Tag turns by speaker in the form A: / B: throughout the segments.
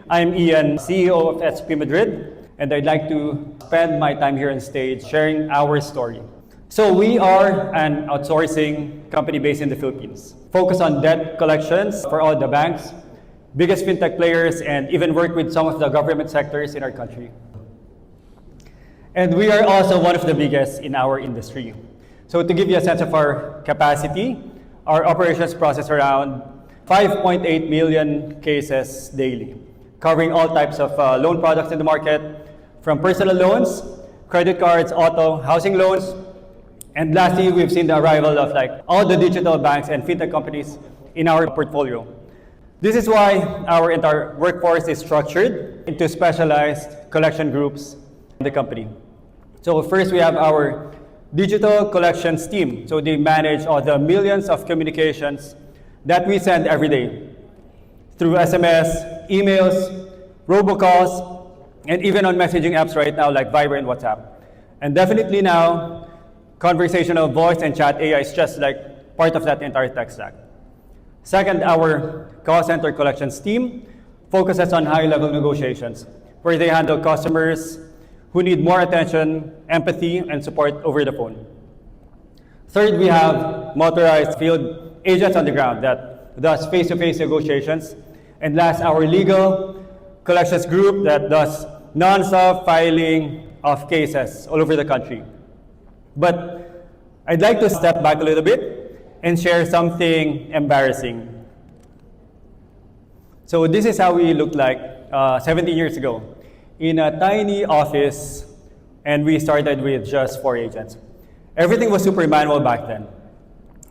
A: I'm Ian, CEO of SP Madrid, and I'd like to spend my time here on stage sharing our story. So we are an outsourcing company based in the Philippines, focused on debt collections for all the banks, biggest fintech players, and even work with some of the government sectors in our country. And we are also one of the biggest in our industry. So to give you a sense of our capacity, our operations process around 5.8 million cases daily, covering all types of loan products in the market, from personal loans, credit cards, auto, housing loans, and lastly, we've seen the arrival of all the digital banks and fintech companies in our portfolio. This is why our entire workforce is structured into specialized collection groups in the company. So first, we have our digital collections team. So they manage all the millions of communications that we send every day through SMS, emails, robocalls, and even on messaging apps right now like Viber and WhatsApp. And definitely now, conversational voice and chat AI is just part of that entire tech stack. Second, our call center collections team focuses on high-level negotiations, where they handle customers who need more attention, empathy, and support over the phone. Third, we have motorized field agents on the ground that does face-to-face negotiations. And last, our legal collections group that does non-stop filing of cases all over the country. But I'd like to step back a little bit and share something embarrassing. So this is how we looked like 17 years ago in a tiny office, and we started with just 4 agents. Everything was super manual back then.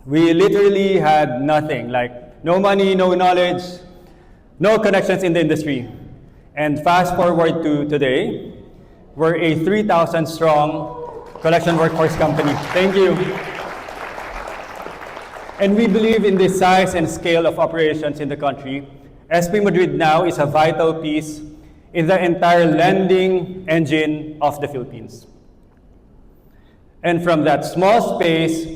A: We literally had nothing, no money, no knowledge, no connections in the industry. And fast forward to today, we're a 3,000 strong collection workforce company. Thank you. And we believe in the size and scale of operations in the country. SP Madrid now is a vital piece in the entire lending engine of the Philippines. And from that small space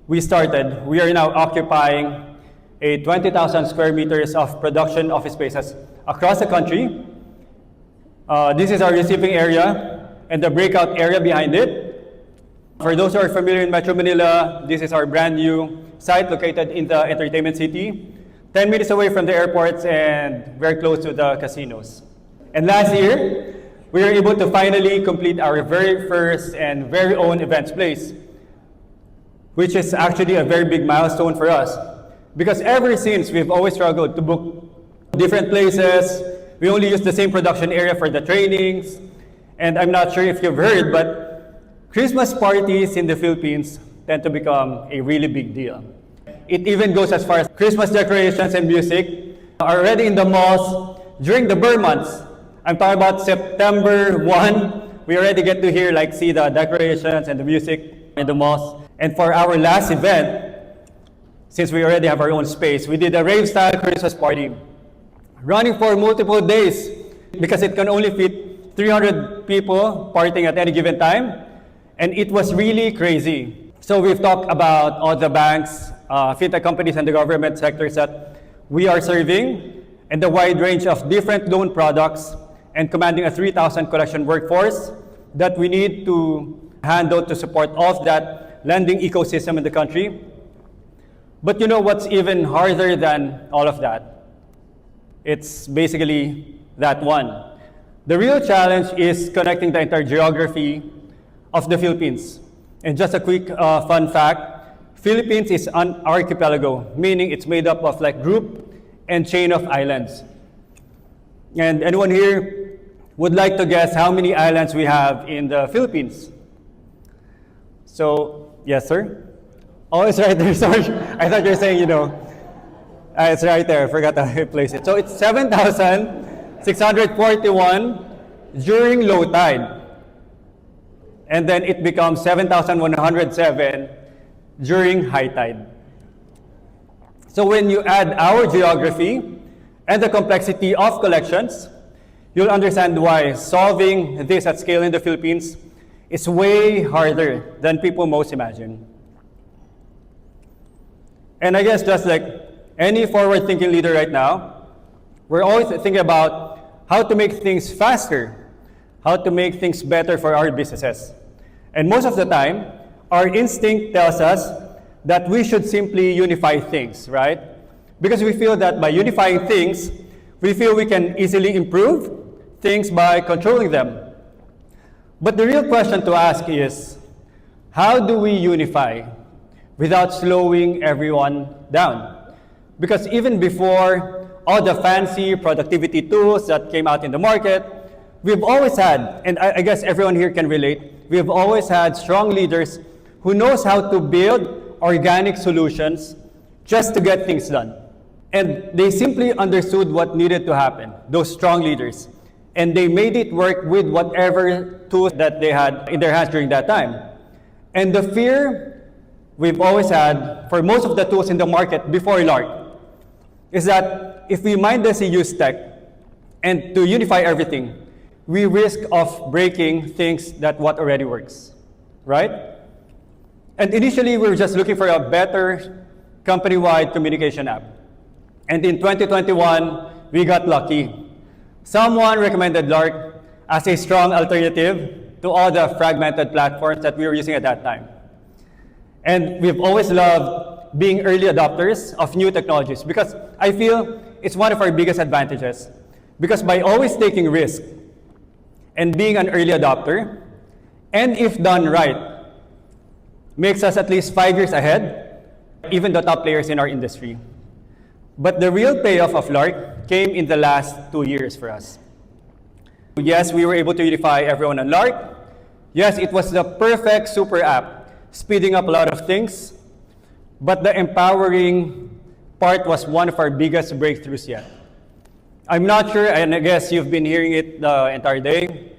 A: we started, we are now occupying a 20,000 square meters of production office spaces across the country. This is our receiving area and the breakout area behind it. For those who are familiar in Metro Manila, this is our brand new site located in the entertainment city, 10 minutes away from the airports and very close to the casinos. And last year, we were able to finally complete our very first and very own events place, which is actually a very big milestone for us. Because ever since, we've always struggled to book different places. We only use the same production area for the trainings. And I'm not sure if you've heard, but Christmas parties in the Philippines tend to become a really big deal. It even goes as far as Christmas decorations and music are already in the malls during the Burr months. I'm talking about September 1. We already get to hear, see the decorations and the music in the malls. And for our last event, since we already have our own space, we did a rave-style Christmas party, running for multiple days because it can only fit 300 people partying at any given time. And it was really crazy. So we've talked about all the banks, fintech companies, and the government sectors that we are serving, and the wide range of different loan products, and commanding a 3,000 collection workforce that we need to handle to support all of that lending ecosystem in the country. But you know what's even harder than all of that? It's basically that one. The real challenge is connecting the entire geography of the Philippines. And just a quick fun fact, Philippines is an archipelago, meaning it's made up of group and chain of islands. And anyone here would like to guess how many islands we have in the Philippines? So, yes, sir? Oh, it's right there, sorry. I thought you were saying, it's right there, I forgot to place it. So it's 7,641 during low tide. And then it becomes 7,107 during high tide. So when you add our geography and the complexity of collections, you'll understand why solving this at scale in the Philippines is way harder than people most imagine. And I guess just like any forward-thinking leader right now, we're always thinking about how to make things faster, how to make things better for our businesses. And most of the time, our instinct tells us that we should simply unify things, right? Because we feel that by unifying things, we feel we can easily improve things by controlling them. But the real question to ask is, how do we unify without slowing everyone down? Because even before all the fancy productivity tools that came out in the market, we've always had, and I guess everyone here can relate, we've always had strong leaders who knows how to build organic solutions just to get things done. And they simply understood what needed to happen, those strong leaders. And they made it work with whatever tools that they had in their hands during that time. And the fear we've always had for most of the tools in the market before Lark is that if we mindlessly use tech and to unify everything, we risk of breaking things that what already works, right? And initially, we were just looking for a better company-wide communication app. And in 2021, we got lucky. Someone recommended Lark as a strong alternative to all the fragmented platforms that we were using at that time. And we've always loved being early adopters of new technologies because I feel it's one of our biggest advantages. Because by always taking risk and being an early adopter, and if done right, makes us at least 5 years ahead, even the top players in our industry. But the real payoff of Lark came in the last 2 years for us. Yes, we were able to unify everyone on Lark. Yes, it was the perfect super app, speeding up a lot of things. But the empowering part was one of our biggest breakthroughs yet. I'm not sure, and I guess you've been hearing it the entire day,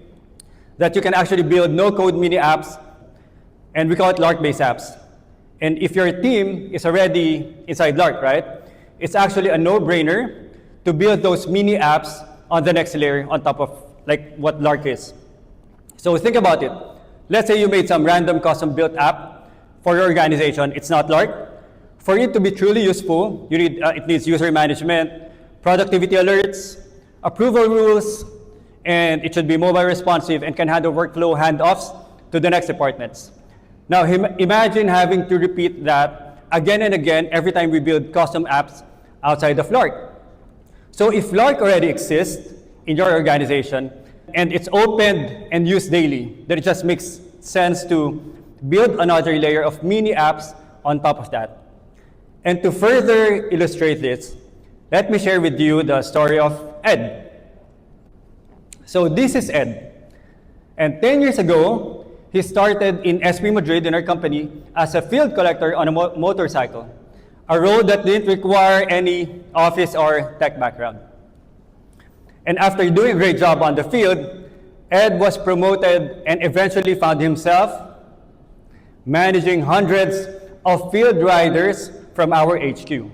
A: that you can actually build no-code mini apps, and we call it Lark-based apps. And if your team is already inside Lark, right, it's actually a no-brainer to build those mini apps on the next layer on top of like what Lark is. So think about it. Let's say you made some random custom-built app for your organization. It's not Lark. For it to be truly useful, it needs user management, productivity alerts, approval rules, and it should be mobile responsive and can handle workflow handoffs to the next departments. Now, imagine having to repeat that again and again every time we build custom apps outside of Lark. So if Lark already exists in your organization and it's opened and used daily, then it just makes sense to build another layer of mini apps on top of that. And to further illustrate this, let me share with you the story of Ed. So this is Ed. And 10 years ago, he started in SP Madrid in our company as a field collector on a motorcycle, a role that didn't require any office or tech background. And after doing a great job on the field, Ed was promoted and eventually found himself managing hundreds of field riders from our HQ.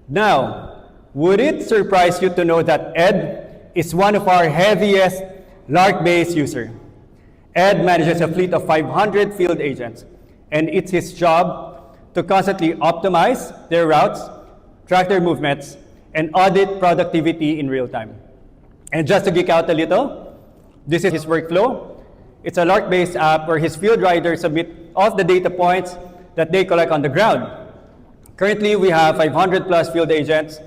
A: Now, would it surprise you to know that Ed is one of our heaviest Lark-based users? Ed manages a fleet of 500 field agents, and it's his job to constantly optimize their routes, track their movements, and audit productivity in real time. And just to geek out a little, this is his workflow. It's a Lark-based app where his field riders submit all of the data points that they collect on the ground. Currently, we have 500 plus field agents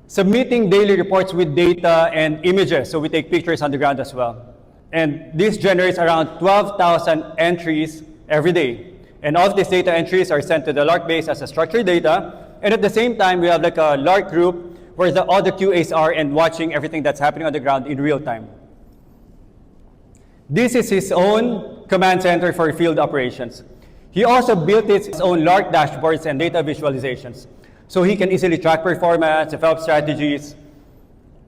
A: submitting daily reports with data and images, so we take pictures on the ground as well. And this generates around 12,000 entries every day. And all of these data entries are sent to the Lark base as a structured data. And at the same time, we have like a Lark group where all the QAs are and watching everything that's happening on the ground in real time. This is his own command center for field operations. He also built his own Lark dashboards and data visualizations, so he can easily track performance, develop strategies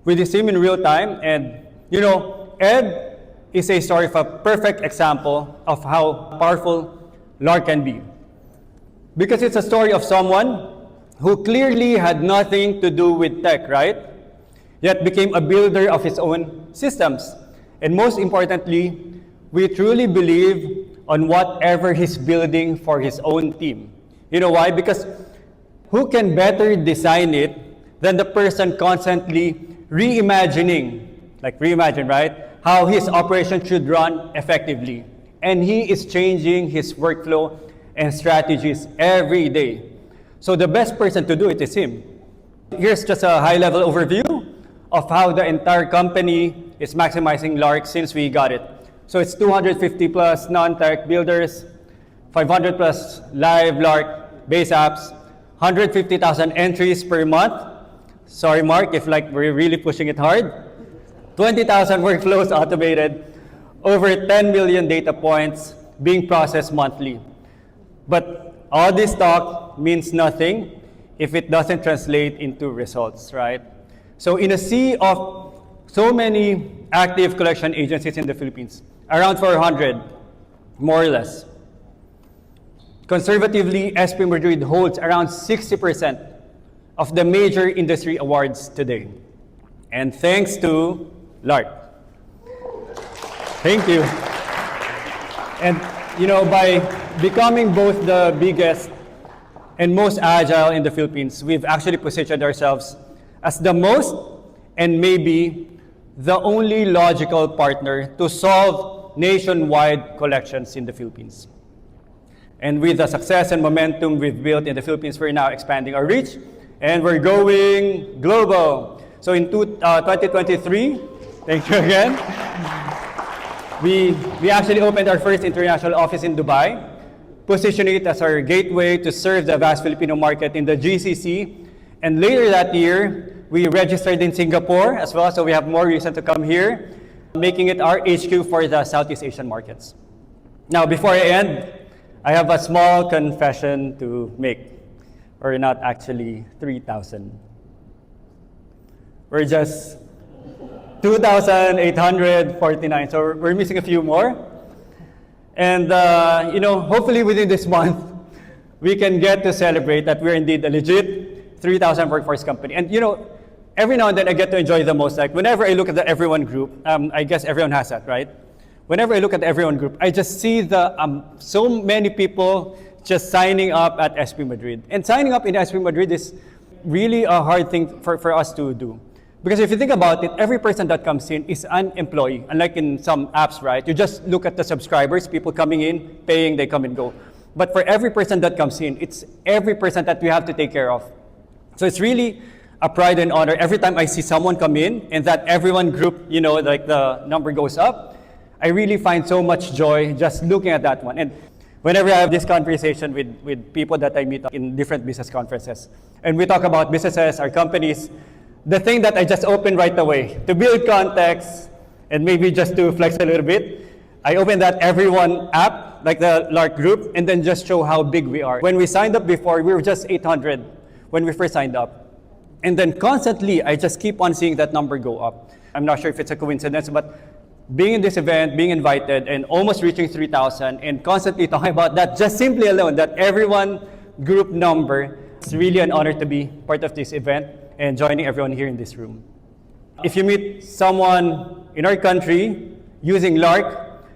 A: with his team in real time. And you know, Ed is a story of a perfect example of how powerful Lark can be. Because it's a story of someone who clearly had nothing to do with tech, right? Yet became a builder of his own systems. And most importantly, we truly believe on whatever he's building for his own team. You know why? Because who can better design it than the person constantly reimagining, like reimagine, right? How his operation should run effectively. And he is changing his workflow and strategies every day. So the best person to do it is him. Here's just a high-level overview of how the entire company is maximizing Lark since we got it. So it's 250 plus non-tech builders, 500 plus live Lark base apps, 150,000 entries per month. Sorry, Mark, if like we're really pushing it hard. 20,000 workflows automated, over 10 million data points being processed monthly. But all this talk means nothing if it doesn't translate into results, right? So in a sea of so many active collection agencies in the Philippines, around 400, more or less, conservatively, SP Madrid holds around 60% of the major industry awards today. And thanks to Lark. Thank you. And you know, by becoming both the biggest and most agile in the Philippines, we've actually positioned ourselves as the most and maybe the only logical partner to solve nationwide collections in the Philippines. And with the success and momentum we've built in the Philippines, we're now expanding our reach and we're going global. So in 2023, thank you again, we actually opened our first international office in Dubai, positioning it as our gateway to serve the vast Filipino market in the GCC. And later that year, we registered in Singapore as well, so we have more reason to come here, making it our HQ for the Southeast Asian markets. Now, before I end, I have a small confession to make. We're not actually 3,000. We're just 2,849, so we're missing a few more. And you know, hopefully within this month, we can get to celebrate that we're indeed a legit 3,000 workforce company. And you know, every now and then I get to enjoy the most. Like whenever I look at the everyone group, I guess everyone has that, right? Whenever I look at the everyone group, I just see the so many people just signing up at SP Madrid. And signing up in SP Madrid is really a hard thing for us to do. Because if you think about it, every person that comes in is an employee. Unlike in some apps, right? You just look at the subscribers, people coming in, paying, they come and go. But for every person that comes in, it's every person that we have to take care of. So it's really a pride and honor every time I see someone come in and that everyone group, you know, like the number goes up. I really find so much joy just looking at that one. And whenever I have this conversation with people that I meet in different business conferences, and we talk about businesses, our companies, the thing that I just opened right away, to build context, and maybe just to flex a little bit, I opened that everyone app, like the Lark group, and then just show how big we are. When we signed up before, we were just 800 when we first signed up. And then constantly, I just keep on seeing that number go up. I'm not sure if it's a coincidence, but being in this event, being invited, and almost reaching 3,000, and constantly talking about that, just simply alone, that everyone group number, it's really an honor to be part of this event and joining everyone here in this room. If you meet someone in our country using Lark,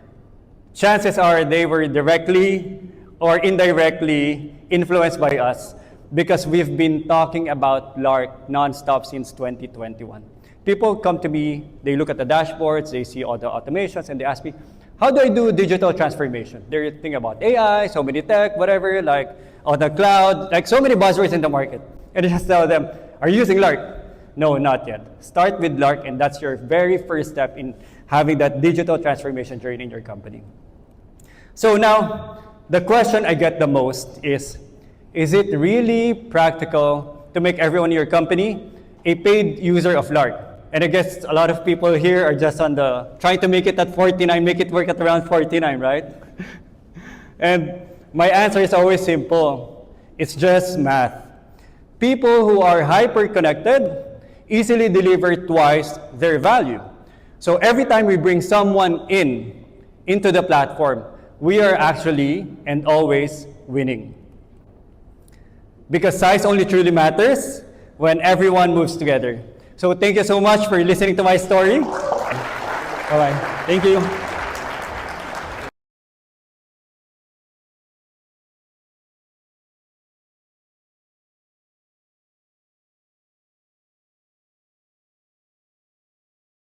A: chances are they were directly or indirectly influenced by us because we've been talking about Lark nonstop since 2021. People come to me, they look at the dashboards, they see all the automations, and they ask me, how do I do digital transformation? They're thinking about AI, so many tech, whatever, like on the cloud, like so many buzzwords in the market. And I just tell them, are you using Lark? No, not yet. Start with Lark, and that's your very first step in having that digital transformation journey in your company. So now, the question I get the most is it really practical to make everyone in your company a paid user of Lark? And I guess a lot of people here are just on trying to make it at 49, make it work at around 49, right? And my answer is always simple. It's just math. People who are hyper-connected easily deliver twice their value. So every time we bring someone into the platform, we are actually and always winning. Because size only truly matters when everyone moves together. So thank you so much for listening to my story. Bye-bye. Thank you.